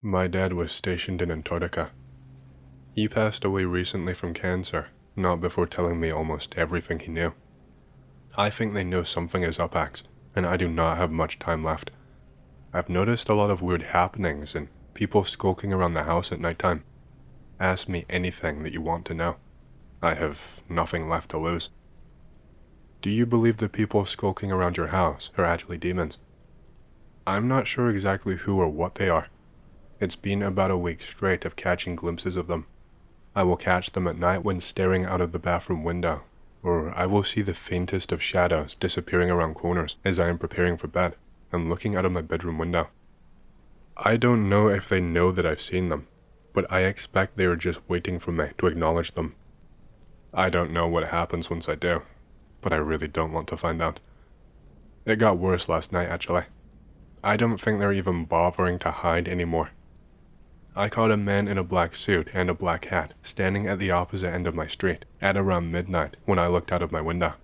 My dad was stationed in Antarctica. He passed away recently from cancer, not before telling me almost everything he knew. I think they know something is up, Axe, and I do not have much time left. I've noticed a lot of weird happenings and people skulking around the house at nighttime. Ask me anything that you want to know. I have nothing left to lose. Do you believe the people skulking around your house are actually demons? I'm not sure exactly who or what they are. It's been about a week straight of catching glimpses of them. I will catch them at night when staring out of the bathroom window, or I will see the faintest of shadows disappearing around corners as I am preparing for bed and looking out of my bedroom window. I don't know if they know that I've seen them, but I expect they are just waiting for me to acknowledge them. I don't know what happens once I do, but I really don't want to find out. It got worse last night, actually. I don't think they're even bothering to hide anymore. I caught a man in a black suit and a black hat standing at the opposite end of my street at around midnight when I looked out of my window.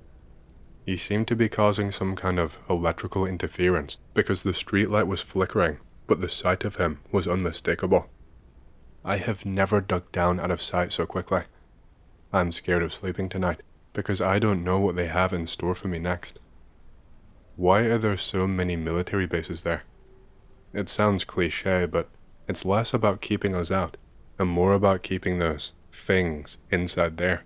He seemed to be causing some kind of electrical interference because the streetlight was flickering, but the sight of him was unmistakable. I have never ducked down out of sight so quickly. I'm scared of sleeping tonight because I don't know what they have in store for me next. Why are there so many military bases there? It sounds cliché, but it's less about keeping us out and more about keeping those things inside there.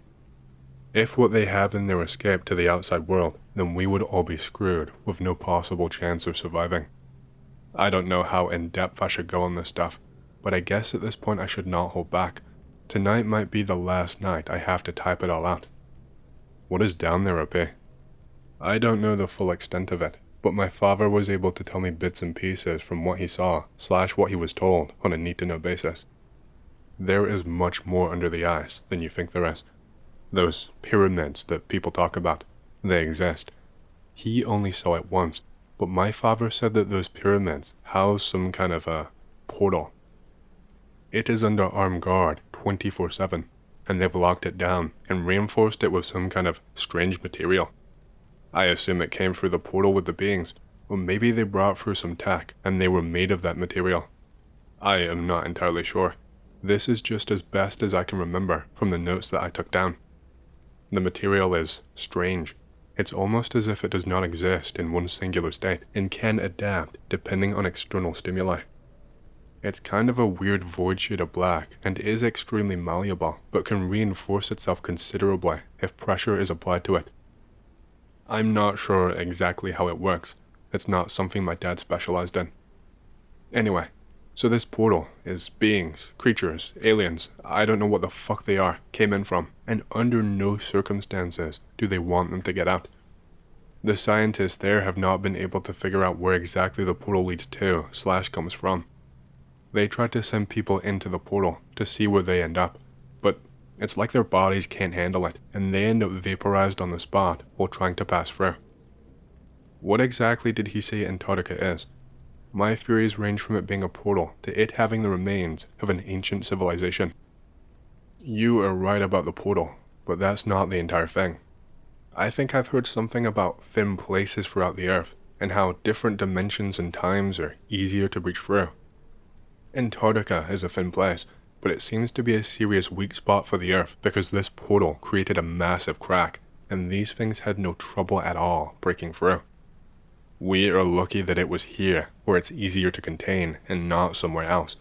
If what they have in their escape to the outside world, then we would all be screwed with no possible chance of surviving. I don't know how in-depth I should go on this stuff, but I guess at this point I should not hold back. Tonight might be the last night I have to type it all out. What is down there, OP? I don't know the full extent of it, but my father was able to tell me bits and pieces from what he saw / what he was told on a need-to-know basis. There is much more under the ice than you think there is. Those pyramids that people talk about, they exist. He only saw it once, but my father said that those pyramids house some kind of a portal. It is under armed guard 24/7, and they've locked it down and reinforced it with some kind of strange material. I assume it came through the portal with the beings, or maybe they brought through some tech and they were made of that material. I am not entirely sure. This is just as best as I can remember from the notes that I took down. The material is strange. It's almost as if it does not exist in one singular state and can adapt depending on external stimuli. It's kind of a weird void shade of black and is extremely malleable, but can reinforce itself considerably if pressure is applied to it. I'm not sure exactly how it works. It's not something my dad specialized in. Anyway, so this portal is beings, creatures, aliens, I don't know what the fuck they are, came in from, and under no circumstances do they want them to get out. The scientists there have not been able to figure out where exactly the portal leads to / comes from. They try to send people into the portal to see where they end up, but it's like their bodies can't handle it, and they end up vaporized on the spot while trying to pass through. What exactly did he say Antarctica is? My theories range from it being a portal to it having the remains of an ancient civilization. You are right about the portal, but that's not the entire thing. I think I've heard something about thin places throughout the Earth, and how different dimensions and times are easier to breach through. Antarctica is a thin place, but it seems to be a serious weak spot for the Earth because this portal created a massive crack, and these things had no trouble at all breaking through. We are lucky that it was here, where it's easier to contain and not somewhere else.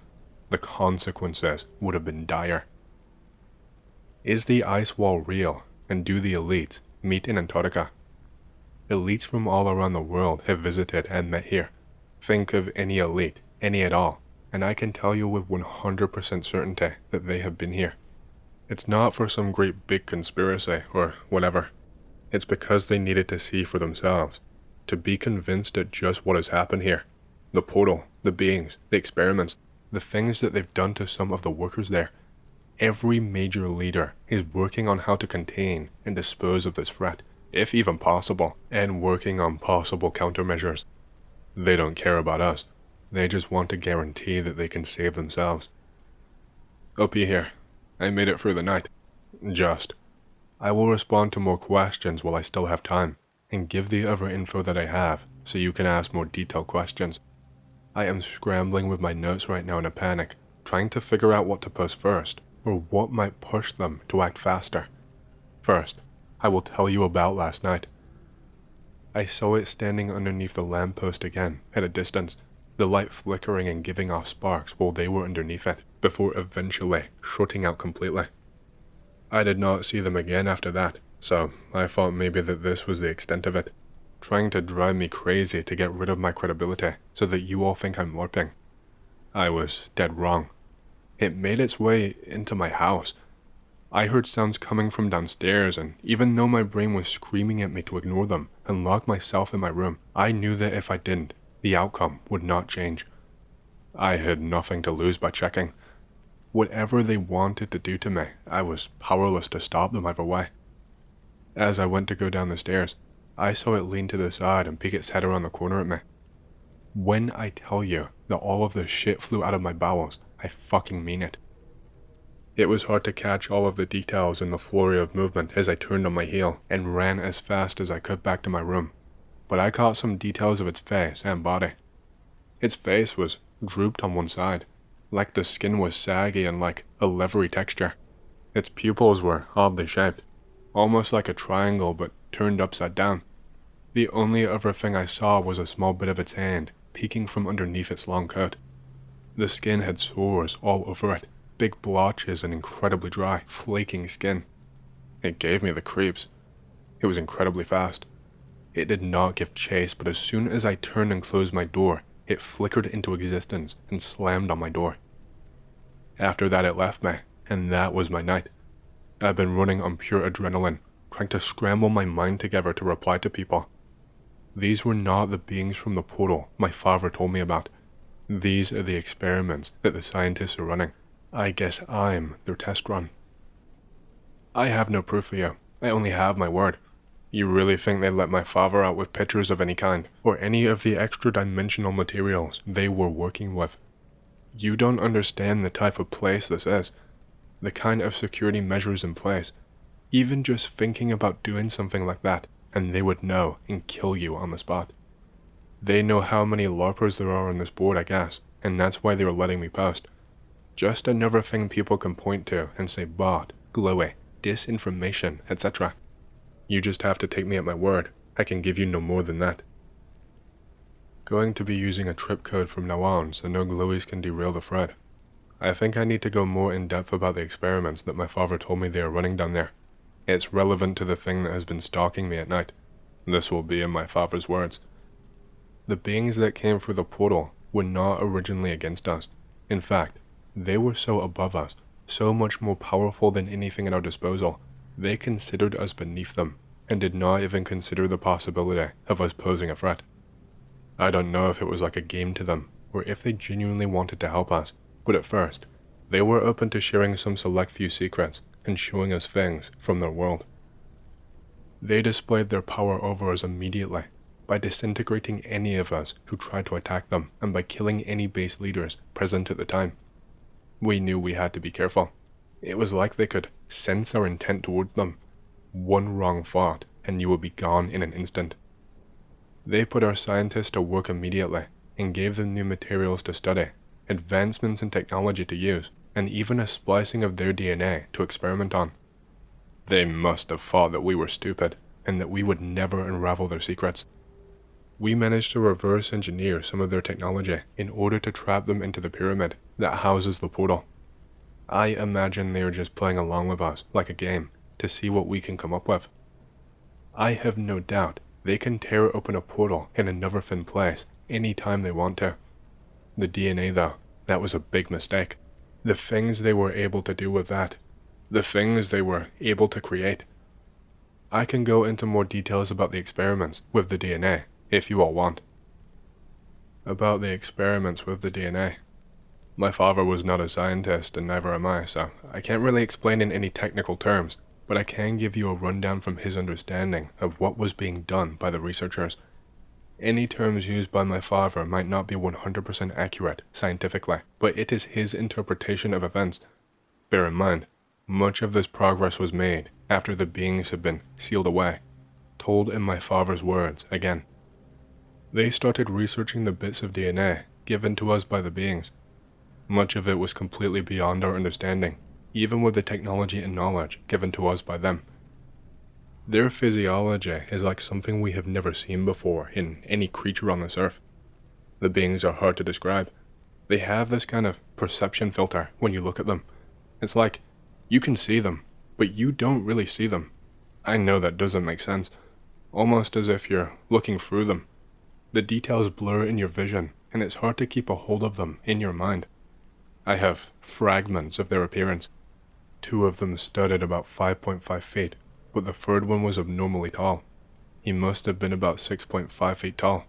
The consequences would have been dire. Is the ice wall real, and do the elites meet in Antarctica? Elites from all around the world have visited and met here. Think of any elite, any at all, and I can tell you with 100% certainty that they have been here. It's not for some great big conspiracy or whatever. It's because they needed to see for themselves, to be convinced at just what has happened here. The portal, the beings, the experiments, the things that they've done to some of the workers there. Every major leader is working on how to contain and dispose of this threat, if even possible, and working on possible countermeasures. They don't care about us. They just want to guarantee that they can save themselves. OP here. I made it through the night. Just. I will respond to more questions while I still have time, and give the other info that I have, so you can ask more detailed questions. I am scrambling with my notes right now in a panic, trying to figure out what to post first, or what might push them to act faster. First, I will tell you about last night. I saw it standing underneath the lamppost again, at a distance, the light flickering and giving off sparks while they were underneath it, before eventually shorting out completely. I did not see them again after that, so I thought maybe that this was the extent of it, trying to drive me crazy to get rid of my credibility so that you all think I'm LARPing. I was dead wrong. It made its way into my house. I heard sounds coming from downstairs, and even though my brain was screaming at me to ignore them and lock myself in my room, I knew that if I didn't, the outcome would not change. I had nothing to lose by checking. Whatever they wanted to do to me, I was powerless to stop them either way. As I went to go down the stairs, I saw it lean to the side and peek its head around the corner at me. When I tell you that all of the shit flew out of my bowels, I fucking mean it. It was hard to catch all of the details in the flurry of movement as I turned on my heel and ran as fast as I could back to my room, but I caught some details of its face and body. Its face was drooped on one side, like the skin was saggy and like a leathery texture. Its pupils were oddly shaped, almost like a triangle but turned upside down. The only other thing I saw was a small bit of its hand peeking from underneath its long coat. The skin had sores all over it, big blotches and incredibly dry, flaking skin. It gave me the creeps. It was incredibly fast. It did not give chase, but as soon as I turned and closed my door, it flickered into existence and slammed on my door. After that it left me, and that was my night. I've been running on pure adrenaline, trying to scramble my mind together to reply to people. These were not the beings from the portal my father told me about. These are the experiments that the scientists are running. I guess I'm their test run. I have no proof for you. I only have my word. You really think they'd let my father out with pictures of any kind, or any of the extra-dimensional materials they were working with? You don't understand the type of place this is, the kind of security measures in place. Even just thinking about doing something like that, and they would know and kill you on the spot. They know how many LARPers there are on this board, I guess, and that's why they were letting me post. Just another thing people can point to and say bot, glowy, disinformation, etc. You just have to take me at my word. I can give you no more than that. Going to be using a trip code from now on so no glowies can derail the thread. I think I need to go more in depth about the experiments that my father told me they are running down there. It's relevant to the thing that has been stalking me at night. This will be in my father's words. The beings that came through the portal were not originally against us. In fact, they were so above us, so much more powerful than anything at our disposal. They considered us beneath them, and did not even consider the possibility of us posing a threat. I don't know if it was like a game to them, or if they genuinely wanted to help us, but at first, they were open to sharing some select few secrets, and showing us things from their world. They displayed their power over us immediately, by disintegrating any of us who tried to attack them, and by killing any base leaders present at the time. We knew we had to be careful. It was like they could sense our intent toward them. One wrong thought, and you would be gone in an instant. They put our scientists to work immediately, and gave them new materials to study, advancements in technology to use, and even a splicing of their DNA to experiment on. They must have thought that we were stupid, and that we would never unravel their secrets. We managed to reverse engineer some of their technology in order to trap them into the pyramid that houses the portal. I imagine they are just playing along with us like a game to see what we can come up with. I have no doubt they can tear open a portal in another thin place any time they want to. The DNA though, that was a big mistake. The things they were able to do with that, the things they were able to create. I can go into more details about the experiments with the DNA if you all want. About the experiments with the DNA. My father was not a scientist and neither am I, so I can't really explain in any technical terms, but I can give you a rundown from his understanding of what was being done by the researchers. Any terms used by my father might not be 100% accurate scientifically, but it is his interpretation of events. Bear in mind, much of this progress was made after the beings had been sealed away, told in my father's words again. They started researching the bits of DNA given to us by the beings. Much of it was completely beyond our understanding, even with the technology and knowledge given to us by them. Their physiology is like something we have never seen before in any creature on this earth. The beings are hard to describe. They have this kind of perception filter when you look at them. It's like, you can see them, but you don't really see them. I know that doesn't make sense. Almost as if you're looking through them. The details blur in your vision, and it's hard to keep a hold of them in your mind. I have fragments of their appearance. 2 of them stood at about 5.5 feet, but the third one was abnormally tall. He must have been about 6.5 feet tall.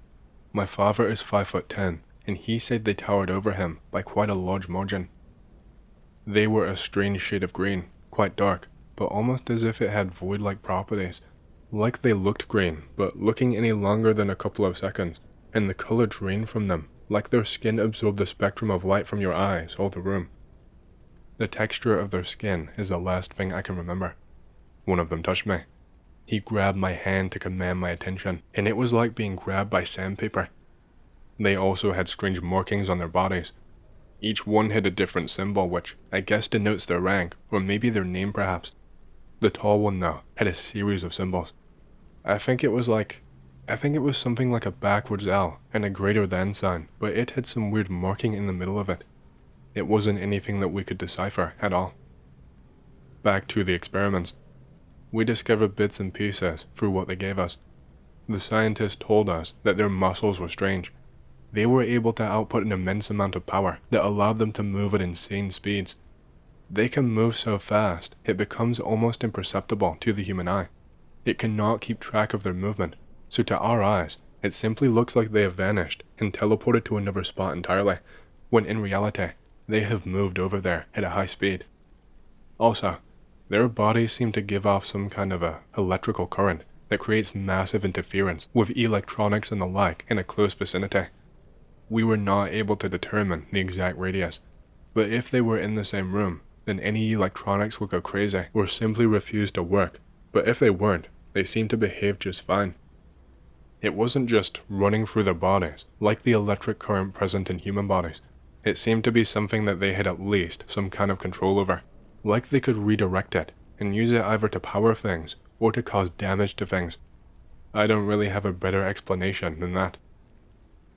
My father is 5'10", and he said they towered over him by quite a large margin. They were a strange shade of green, quite dark, but almost as if it had void-like properties. Like they looked green, but looking any longer than a couple of seconds, and the color drained from them, like their skin absorbed the spectrum of light from your eyes all the room. The texture of their skin is the last thing I can remember. One of them touched me. He grabbed my hand to command my attention, and it was like being grabbed by sandpaper. They also had strange markings on their bodies. Each one had a different symbol, which I guess denotes their rank, or maybe their name perhaps. The tall one, though, had a series of symbols. I think it was something like a backwards L and a greater than sign, but it had some weird marking in the middle of it. It wasn't anything that we could decipher at all. Back to the experiments. We discovered bits and pieces through what they gave us. The scientists told us that their muscles were strange. They were able to output an immense amount of power that allowed them to move at insane speeds. They can move so fast, it becomes almost imperceptible to the human eye. It cannot keep track of their movement, so to our eyes, it simply looks like they have vanished and teleported to another spot entirely, when in reality, they have moved over there at a high speed. Also, their bodies seem to give off some kind of a electrical current that creates massive interference with electronics and the like in a close vicinity. We were not able to determine the exact radius, but if they were in the same room, then any electronics would go crazy or simply refuse to work, but if they weren't, they seemed to behave just fine. It wasn't just running through their bodies, like the electric current present in human bodies. It seemed to be something that they had at least some kind of control over, like they could redirect it and use it either to power things or to cause damage to things. I don't really have a better explanation than that.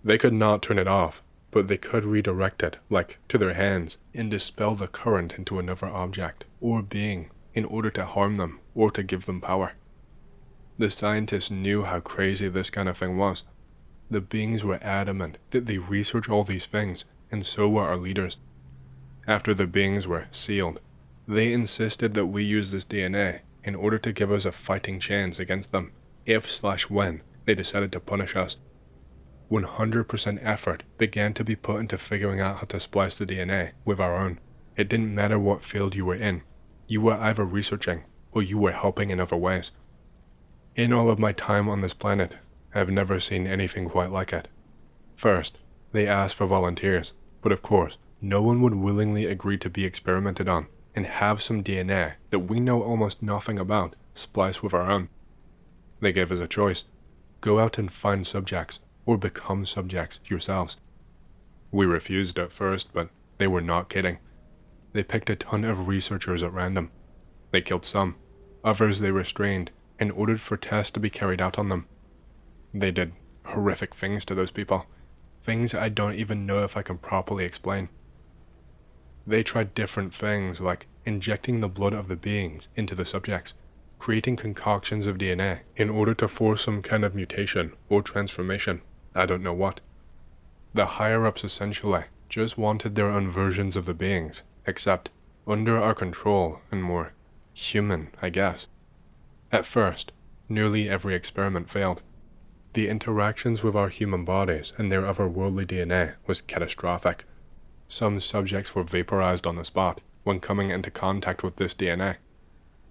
They could not turn it off, but they could redirect it, like to their hands, and dispel the current into another object or being in order to harm them or to give them power. The scientists knew how crazy this kind of thing was. The beings were adamant that they research all these things, and so were our leaders. After the beings were sealed, they insisted that we use this DNA in order to give us a fighting chance against them, if/when they decided to punish us. 100% effort began to be put into figuring out how to splice the DNA with our own. It didn't matter what field you were in. You were either researching, or you were helping in other ways. In all of my time on this planet, I've never seen anything quite like it. First, they asked for volunteers, but of course, no one would willingly agree to be experimented on and have some DNA that we know almost nothing about spliced with our own. They gave us a choice. Go out and find subjects, or become subjects yourselves. We refused at first, but they were not kidding. They picked a ton of researchers at random. They killed some, others they restrained, and ordered for tests to be carried out on them. They did horrific things to those people, things I don't even know if I can properly explain. They tried different things like injecting the blood of the beings into the subjects, creating concoctions of DNA in order to force some kind of mutation or transformation, I don't know what. The higher-ups essentially just wanted their own versions of the beings, except under our control and more human, I guess. At first, nearly every experiment failed. The interactions with our human bodies and their otherworldly DNA was catastrophic. Some subjects were vaporized on the spot when coming into contact with this DNA.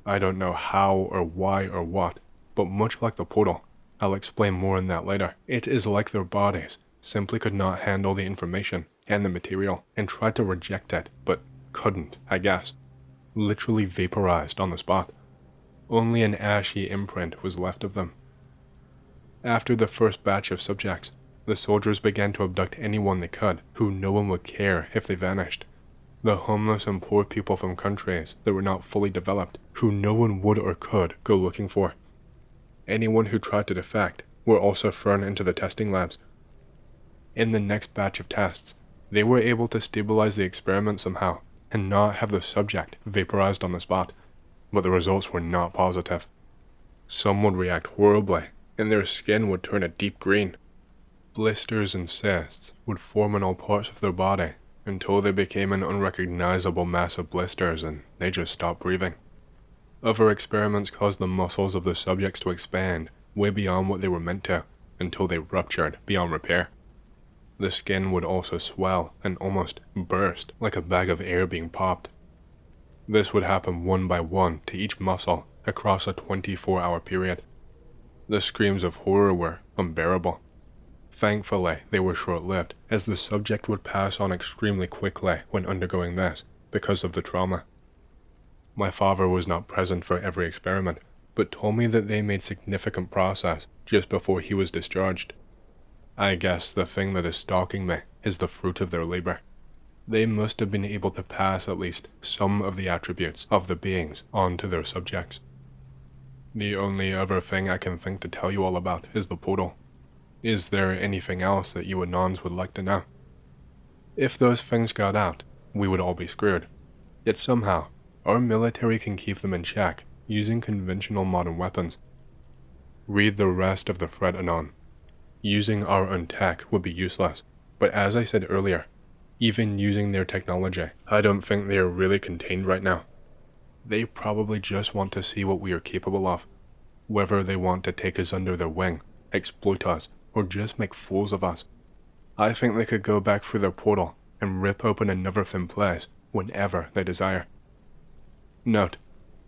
I don't know how or why or what, but much like the portal, I'll explain more on that later. It is like their bodies simply could not handle the information and the material and tried to reject it, but couldn't, I guess. Literally vaporized on the spot. Only an ashy imprint was left of them. After the first batch of subjects, the soldiers began to abduct anyone they could, who no one would care if they vanished. The homeless and poor people from countries that were not fully developed, who no one would or could go looking for. Anyone who tried to defect were also thrown into the testing labs. In the next batch of tests, they were able to stabilize the experiment somehow, and not have the subject vaporized on the spot, but the results were not positive. Some would react horribly, and their skin would turn a deep green. Blisters and cysts would form in all parts of their body, until they became an unrecognizable mass of blisters and they just stopped breathing. Other experiments caused the muscles of the subjects to expand way beyond what they were meant to, until they ruptured beyond repair. The skin would also swell and almost burst like a bag of air being popped. This would happen one by one to each muscle across a 24-hour period. The screams of horror were unbearable. Thankfully, they were short-lived, as the subject would pass on extremely quickly when undergoing this, because of the trauma. My father was not present for every experiment, but told me that they made significant progress just before he was discharged. I guess the thing that is stalking me is the fruit of their labor. They must have been able to pass at least some of the attributes of the beings on to their subjects. The only other thing I can think to tell you all about is the portal. Is there anything else that you Anons would like to know? If those things got out, we would all be screwed. Yet somehow, our military can keep them in check using conventional modern weapons. Read the rest of the thread anon. Using our own tech would be useless, but as I said earlier, even using their technology, I don't think they are really contained right now. They probably just want to see what we are capable of, whether they want to take us under their wing, exploit us, or just make fools of us. I think they could go back through their portal and rip open another thin place whenever they desire. Note,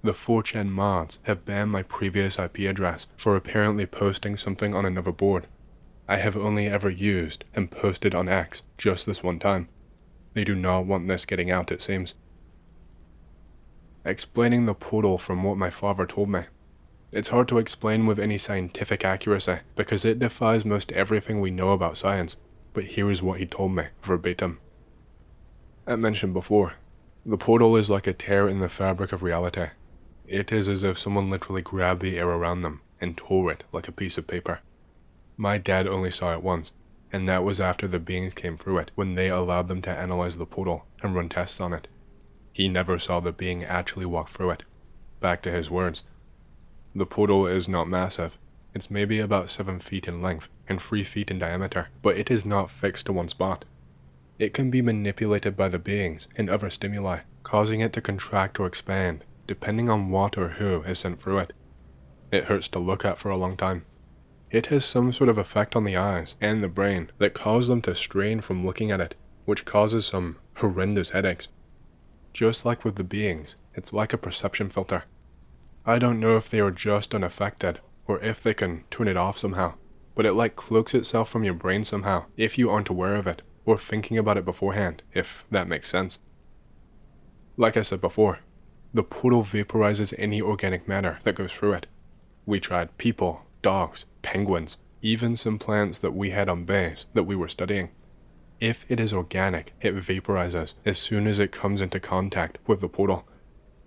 the 4chan mods have banned my previous IP address for apparently posting something on another board. I have only ever used and posted on X just this one time. They do not want this getting out, it seems. Explaining the portal from what my father told me. It's hard to explain with any scientific accuracy because it defies most everything we know about science, but here is what he told me, verbatim. As mentioned before, the portal is like a tear in the fabric of reality. It is as if someone literally grabbed the air around them and tore it like a piece of paper. My dad only saw it once, and that was after the beings came through it when they allowed them to analyze the portal and run tests on it. He never saw the being actually walk through it. Back to his words. The portal is not massive. It's maybe about 7 feet in length and 3 feet in diameter, but it is not fixed to one spot. It can be manipulated by the beings and other stimuli, causing it to contract or expand, depending on what or who is sent through it. It hurts to look at for a long time. It has some sort of effect on the eyes and the brain that cause them to strain from looking at it, which causes some horrendous headaches. Just like with the beings, it's like a perception filter. I don't know if they are just unaffected, or if they can turn it off somehow, but it like cloaks itself from your brain somehow, if you aren't aware of it, or thinking about it beforehand, if that makes sense. Like I said before, the portal vaporizes any organic matter that goes through it. We tried people, dogs, penguins, even some plants that we had on base that we were studying. If it is organic, it vaporizes as soon as it comes into contact with the portal.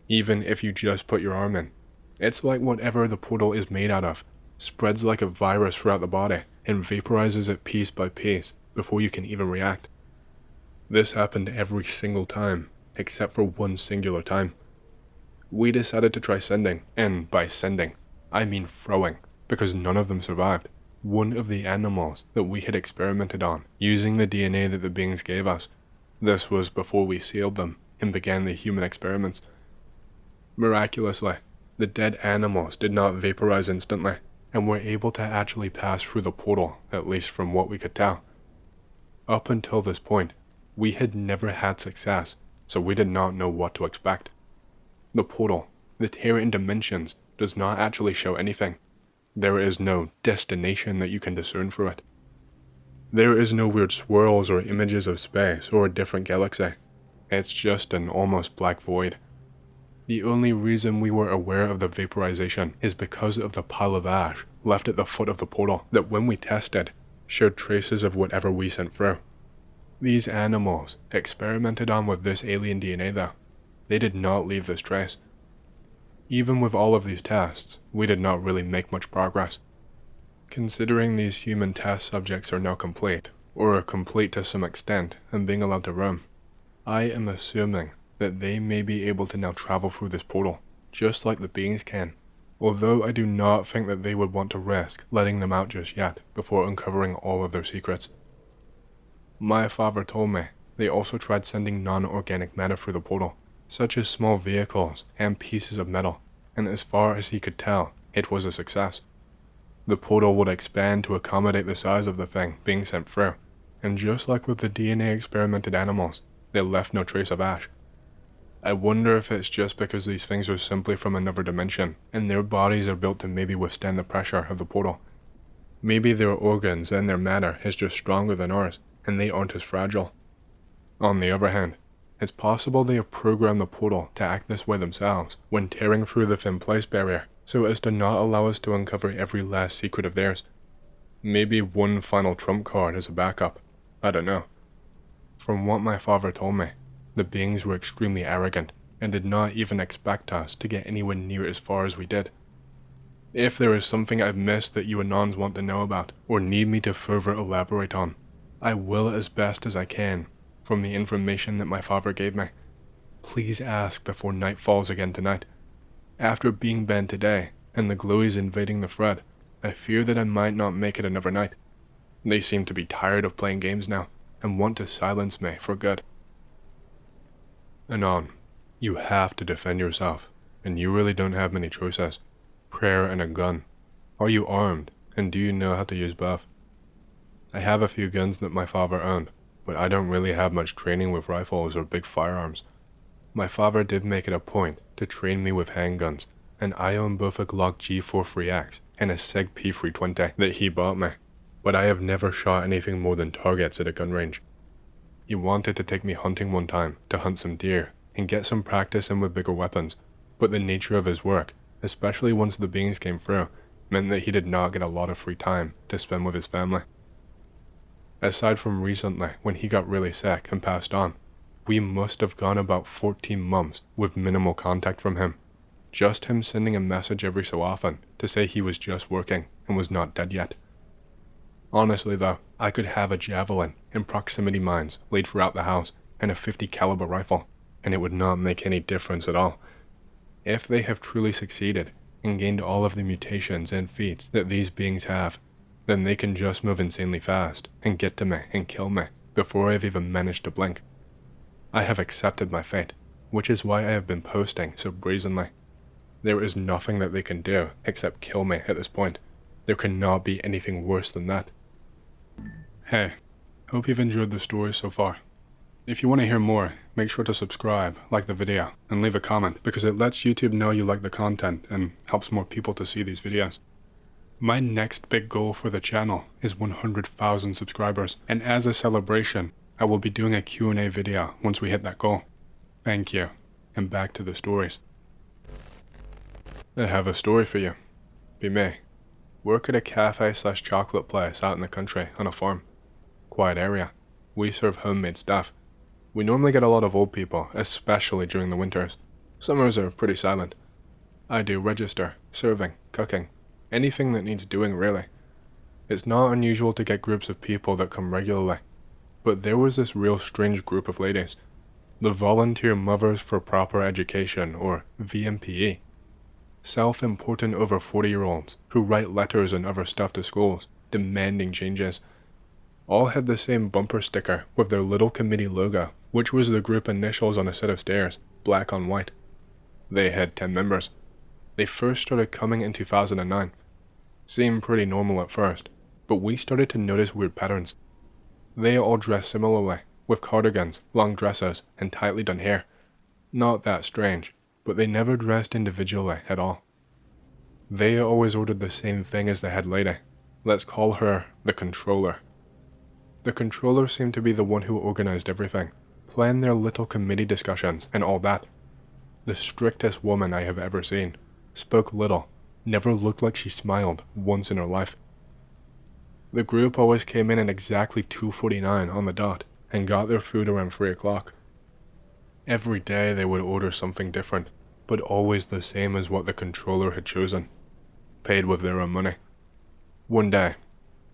Even if you just put your arm in. It's like whatever the portal is made out of, spreads like a virus throughout the body, and vaporizes it piece by piece before you can even react. This happened every single time, except for one singular time. We decided to try sending, and by sending, I mean throwing, because none of them survived, one of the animals that we had experimented on, using the DNA that the beings gave us. This was before we sealed them and began the human experiments. Miraculously, the dead animals did not vaporize instantly, and were able to actually pass through the portal, at least from what we could tell. Up until this point, we had never had success, so we did not know what to expect. The portal, the tear in dimensions, does not actually show anything. There is no destination that you can discern through it. There is no weird swirls or images of space or a different galaxy. It's just an almost black void. The only reason we were aware of the vaporization is because of the pile of ash left at the foot of the portal that when we tested, showed traces of whatever we sent through. These animals experimented on with this alien DNA though. They did not leave this trace. Even with all of these tests, we did not really make much progress. Considering these human test subjects are now complete, or are complete to some extent and being allowed to roam, I am assuming that they may be able to now travel through this portal, just like the beings can, although I do not think that they would want to risk letting them out just yet before uncovering all of their secrets. My father told me they also tried sending non-organic matter through the portal, such as small vehicles and pieces of metal, and as far as he could tell, it was a success. The portal would expand to accommodate the size of the thing being sent through, and just like with the DNA experimented animals, they left no trace of ash. I wonder if it's just because these things are simply from another dimension, and their bodies are built to maybe withstand the pressure of the portal. Maybe their organs and their matter is just stronger than ours, and they aren't as fragile. On the other hand, it's possible they have programmed the portal to act this way themselves when tearing through the thin place barrier, so as to not allow us to uncover every last secret of theirs. Maybe one final trump card as a backup. I don't know. From what my father told me, the beings were extremely arrogant and did not even expect us to get anywhere near as far as we did. If there is something I've missed that you Anons want to know about or need me to further elaborate on, I will as best as I can from the information that my father gave me. Please ask before night falls again tonight. After being banned today and the glowies invading the thread, I fear that I might not make it another night. They seem to be tired of playing games now and want to silence me for good. Anon, you have to defend yourself, and you really don't have many choices. Prayer and a gun. Are you armed, and do you know how to use both? I have a few guns that my father owned, but I don't really have much training with rifles or big firearms. My father did make it a point to train me with handguns, and I own both a Glock G43X and a Sig P320 that he bought me, but I have never shot anything more than targets at a gun range. He wanted to take me hunting one time to hunt some deer and get some practice in with bigger weapons, but the nature of his work, especially once the beings came through, meant that he did not get a lot of free time to spend with his family. Aside from recently when he got really sick and passed on, we must have gone about 14 months with minimal contact from him. Just him sending a message every so often to say he was just working and was not dead yet. Honestly though, I could have a javelin and proximity mines laid throughout the house and a 50 caliber rifle, and it would not make any difference at all. If they have truly succeeded and gained all of the mutations and feats that these beings have, then they can just move insanely fast and get to me and kill me before I've even managed to blink. I have accepted my fate, which is why I have been posting so brazenly. There is nothing that they can do except kill me at this point. There cannot be anything worse than that. Hey, hope you've enjoyed the story so far. If you want to hear more, make sure to subscribe, like the video, and leave a comment because it lets YouTube know you like the content and helps more people to see these videos. My next big goal for the channel is 100,000 subscribers, and as a celebration, I will be doing a Q&A video once we hit that goal. Thank you, and back to the stories. I have a story for you. Be me. Work at a cafe/chocolate place out in the country on a farm. Quiet area. We serve homemade stuff. We normally get a lot of old people, especially during the winters. Summers are pretty silent. I do register, serving, cooking, anything that needs doing really. It's not unusual to get groups of people that come regularly, but there was this real strange group of ladies, the Volunteer Mothers for Proper Education, or VMPE. Self-important over 40-year-olds who write letters and other stuff to schools, demanding changes. All had the same bumper sticker with their little committee logo, which was the group initials on a set of stairs, black on white. They had 10 members. They first started coming in 2009. Seemed pretty normal at first, but we started to notice weird patterns. They all dressed similarly, with cardigans, long dresses, and tightly done hair. Not that strange, but they never dressed individually at all. They always ordered the same thing as the head lady. Let's call her the controller. The controller seemed to be the one who organized everything, planned their little committee discussions, and all that. The strictest woman I have ever seen. Spoke little, never looked like she smiled once in her life. The group always came in at exactly 2:49 on the dot and got their food around 3 o'clock. Every day they would order something different, but always the same as what the controller had chosen, paid with their own money. One day,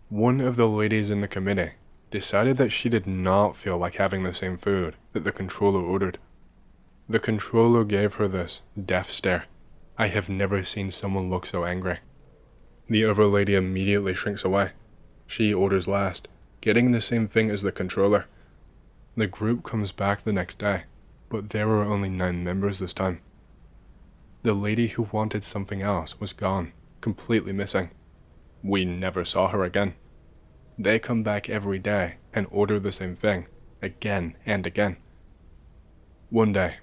one of the ladies in the committee decided that she did not feel like having the same food that the controller ordered. The controller gave her this death stare. I have never seen someone look so angry. The other lady immediately shrinks away. She orders last, getting the same thing as the controller. The group comes back the next day, but there were only 9 members this time. The lady who wanted something else was gone, completely missing. We never saw her again. They come back every day and order the same thing, again and again. One day,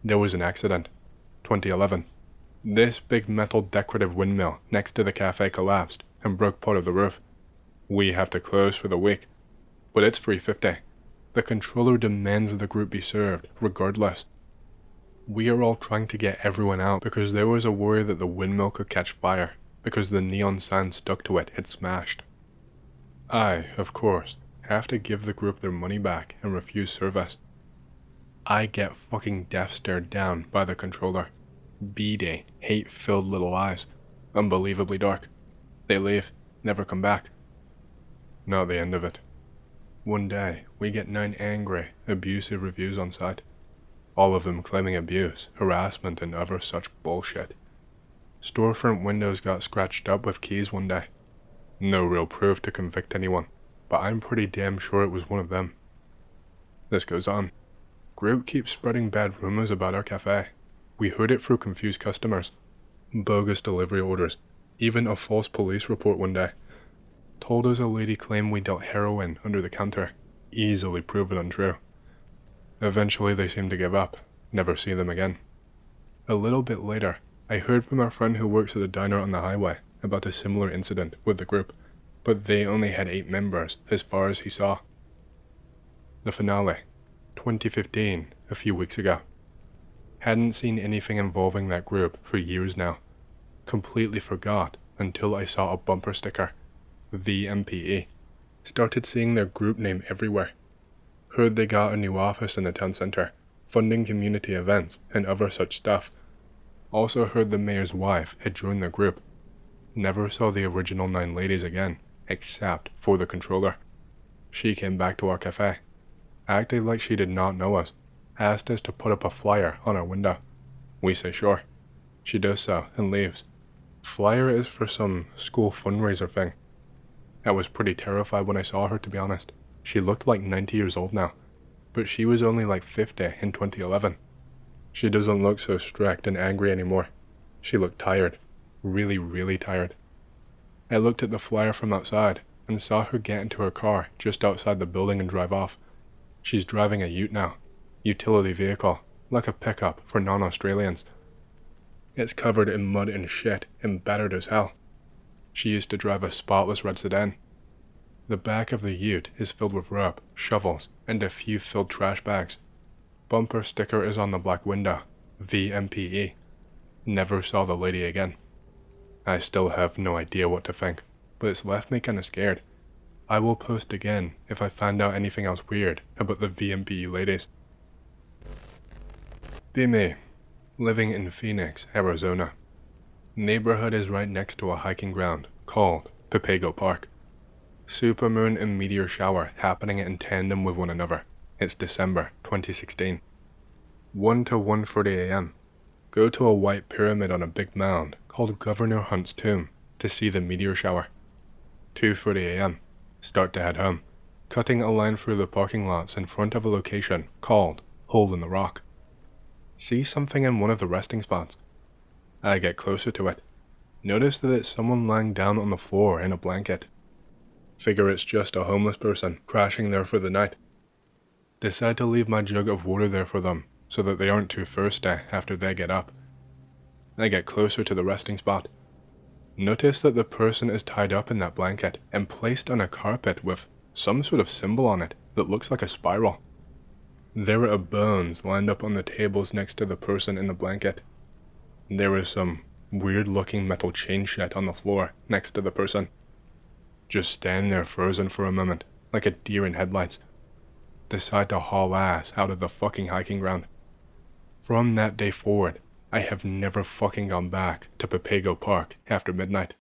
there was an accident. 2011. This big metal decorative windmill next to the cafe collapsed and broke part of the roof. We have to close for the week, but it's 3:50. The controller demands the group be served, regardless. We are all trying to get everyone out because there was a worry that the windmill could catch fire because the neon sign stuck to it had smashed. I, of course, have to give the group their money back and refuse service. I get fucking death stared down by the controller. Beady, hate-filled little eyes. Unbelievably dark. They leave, never come back. Not the end of it. One day, we get 9 angry, abusive reviews on site. All of them claiming abuse, harassment, and other such bullshit. Storefront windows got scratched up with keys one day. No real proof to convict anyone, but I'm pretty damn sure it was one of them. This goes on. Group keeps spreading bad rumors about our cafe. We heard it through confused customers. Bogus delivery orders. Even a false police report one day. Told us a lady claimed we dealt heroin under the counter. Easily proven untrue. Eventually they seemed to give up. Never see them again. A little bit later, I heard from our friend who works at a diner on the highway about a similar incident with the group, but they only had 8 members as far as he saw. The finale. 2015, a few weeks ago. Hadn't seen anything involving that group for years now. Completely forgot until I saw a bumper sticker. VMPE. Started seeing their group name everywhere. Heard they got a new office in the town center, funding community events and other such stuff. Also heard the mayor's wife had joined their group. Never saw the original 9 ladies again, except for the controller. She came back to our cafe. Acted like she did not know us. Asked us to put up a flyer on our window. We say sure. She does so and leaves. Flyer is for some school fundraiser thing. I was pretty terrified when I saw her, to be honest. She looked like 90 years old now, but she was only like 50 in 2011. She doesn't look so strict and angry anymore. She looked tired. Really, really tired. I looked at the flyer from outside and saw her get into her car just outside the building and drive off. She's driving a ute now. Utility vehicle, like a pickup for non-Australians. It's covered in mud and shit and battered as hell. She used to drive a spotless red sedan. The back of the ute is filled with rope, shovels, and a few filled trash bags. Bumper sticker is on the black window. VMPE. Never saw the lady again. I still have no idea what to think, but it's left me kinda scared. I will post again if I find out anything else weird about the VMPE ladies. Be me, living in Phoenix, Arizona. Neighborhood is right next to a hiking ground called Papago Park. Supermoon and meteor shower happening in tandem with one another. It's December 2016. 1 to 1:30 a.m. Go to a white pyramid on a big mound called Governor Hunt's Tomb to see the meteor shower. 2:30 a.m. Start to head home, cutting a line through the parking lots in front of a location called Hole in the Rock. See something in one of the resting spots. I get closer to it. Notice that it's someone lying down on the floor in a blanket. Figure it's just a homeless person crashing there for the night. Decide to leave my jug of water there for them so that they aren't too thirsty after they get up. I get closer to the resting spot. Notice that the person is tied up in that blanket and placed on a carpet with some sort of symbol on it that looks like a spiral. There are bones lined up on the tables next to the person in the blanket. There is some weird looking metal chain shit on the floor next to the person. Just stand there frozen for a moment, like a deer in headlights. Decide to haul ass out of the fucking hiking ground. From that day forward, I have never fucking gone back to Papago Park after midnight.